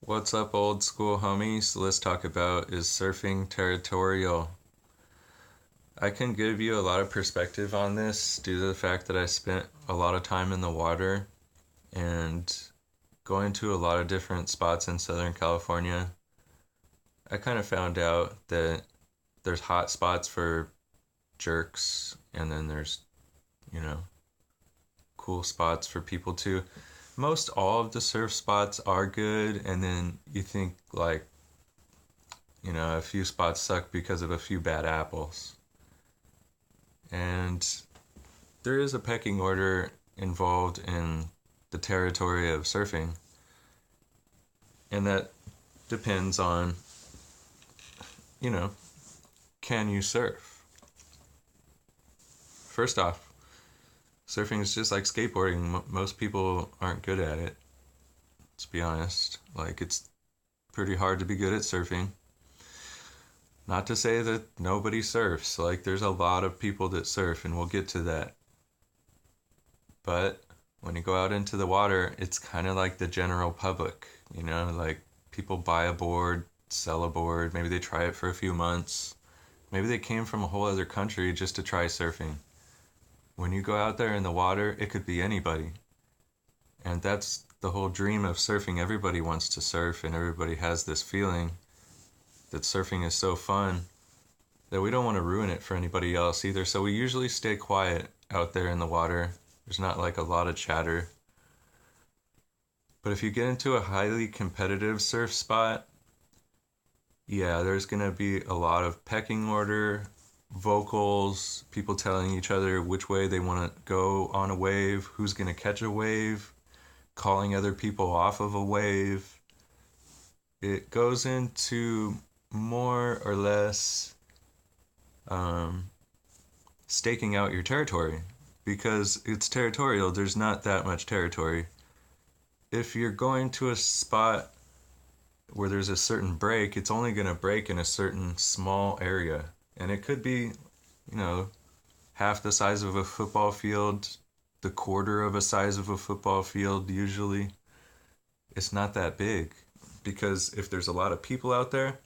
What's up, old school homies? Let's talk about is surfing territorial. I can give you a lot of perspective on this due to the fact that I spent a lot of time in the water and going to a lot of different spots in Southern California. I kind of found out that there's hot spots for jerks, and then there's, you know, cool spots for people too. Most all of the surf spots are good, and then you think like a few spots suck because of a few bad apples. And there is a pecking order involved in the territory of surfing, and that depends on, you know, can you surf? First off, surfing is just like skateboarding. Most people aren't good at it, let's be honest. Like, it's pretty hard to be good at surfing. Not to say that nobody surfs, like, there's a lot of people that surf, and we'll get to that. But when you go out into the water, it's kind of like the general public, like people buy a board, sell a board, maybe they try it for a few months. Maybe they came from a whole other country just to try surfing. When you go out there in the water, it could be anybody. And that's the whole dream of surfing. Everybody wants to surf, and everybody has this feeling that surfing is so fun that we don't want to ruin it for anybody else either. So we usually stay quiet out there in the water. There's not like a lot of chatter. But if you get into a highly competitive surf spot, yeah, there's going to be a lot of pecking order, vocals, people telling each other which way they want to go on a wave, who's going to catch a wave, calling other people off of a wave. It goes into more or less staking out your territory, because it's territorial. There's not that much territory. If you're going to a spot where there's a certain break, it's only going to break in a certain small area. And it could be, you know, half the size of a football field, the quarter of a size of a football field usually. It's not that big, because if there's a lot of people out there,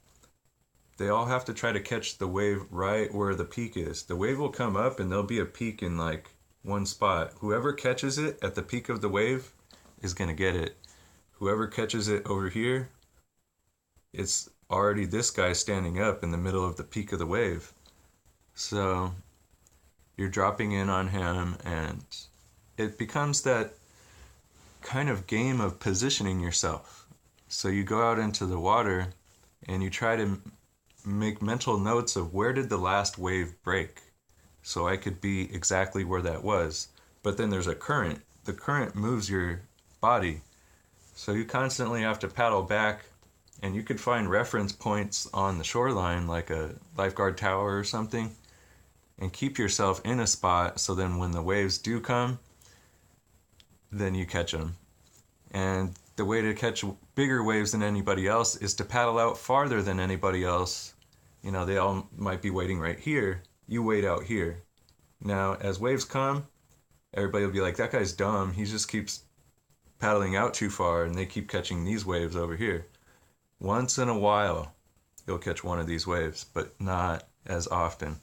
they all have to try to catch the wave right where the peak is. The wave will come up and there'll be a peak in like one spot. Whoever catches it at the peak of the wave is going to get it. Whoever catches it over here, it's already this guy standing up in the middle of the peak of the wave. So you're dropping in on him, and it becomes that kind of game of positioning yourself. So you go out into the water and you try to make mental notes of where did the last wave break, so I could be exactly where that was. But then there's a current. The current moves your body. So you constantly have to paddle back, and you could find reference points on the shoreline, like a lifeguard tower or something, and keep yourself in a spot so then when the waves do come, then you catch them. And the way to catch bigger waves than anybody else is to paddle out farther than anybody else. They all might be waiting right here. You wait out here. Now, as waves come, everybody will be like, that guy's dumb. He just keeps paddling out too far, and they keep catching these waves over here. Once in a while, you'll catch one of these waves, but not as often.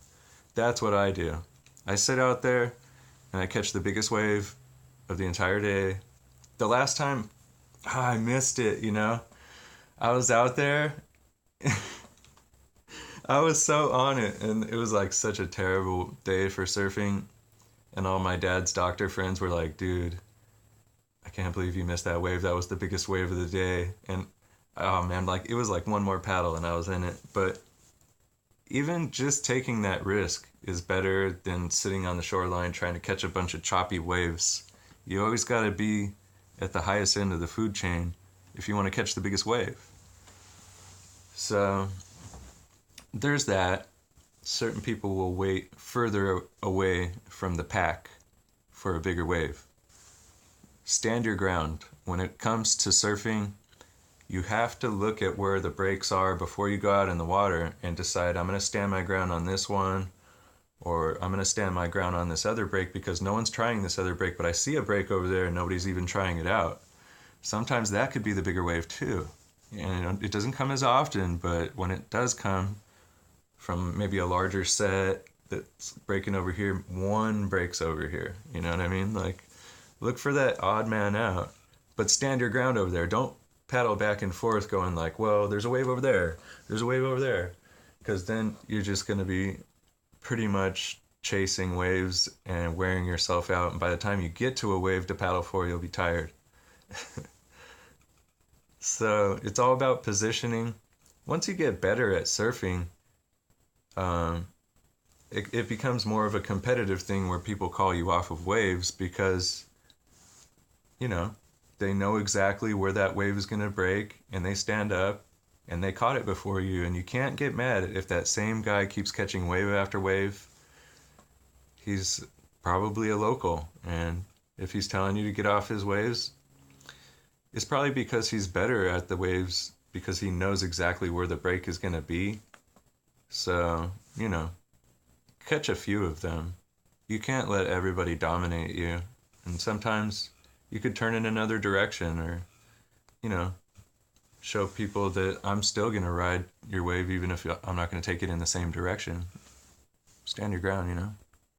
That's what I do. I sit out there, and I catch the biggest wave of the entire day. The last time, I missed it, I was out there. I was so on it, and it was like such a terrible day for surfing. And all my dad's doctor friends were like, dude, I can't believe you missed that wave. That was the biggest wave of the day. And oh man, like it was like one more paddle and I was in it. But even just taking that risk is better than sitting on the shoreline trying to catch a bunch of choppy waves. You always got to be at the highest end of the food chain if you want to catch the biggest wave. So there's that. Certain people will wait further away from the pack for a bigger wave. Stand your ground. When it comes to surfing, you have to look at where the breaks are before you go out in the water and decide, I'm going to stand my ground on this one, or I'm going to stand my ground on this other break because no one's trying this other break, but I see a break over there and nobody's even trying it out. Sometimes that could be the bigger wave too. And it doesn't come as often, but when it does come from maybe a larger set that's breaking over here, one breaks over here. You know what I mean? Like, look for that odd man out, but stand your ground over there. Don't paddle back and forth going like, well, there's a wave over there, there's a wave over there, because then you're just going to be pretty much chasing waves and wearing yourself out. And by the time you get to a wave to paddle for, you'll be tired. So it's all about positioning. Once you get better at surfing, um, it becomes more of a competitive thing where people call you off of waves because, you know, they know exactly where that wave is going to break and they stand up and they caught it before you. And you can't get mad if that same guy keeps catching wave after wave. He's probably a local. And if he's telling you to get off his waves, it's probably because he's better at the waves because he knows exactly where the break is going to be. So, you know, catch a few of them. You can't let everybody dominate you. And sometimes you could turn in another direction or, you know, show people that I'm still going to ride your wave even if I'm not going to take it in the same direction. Stand your ground, you know?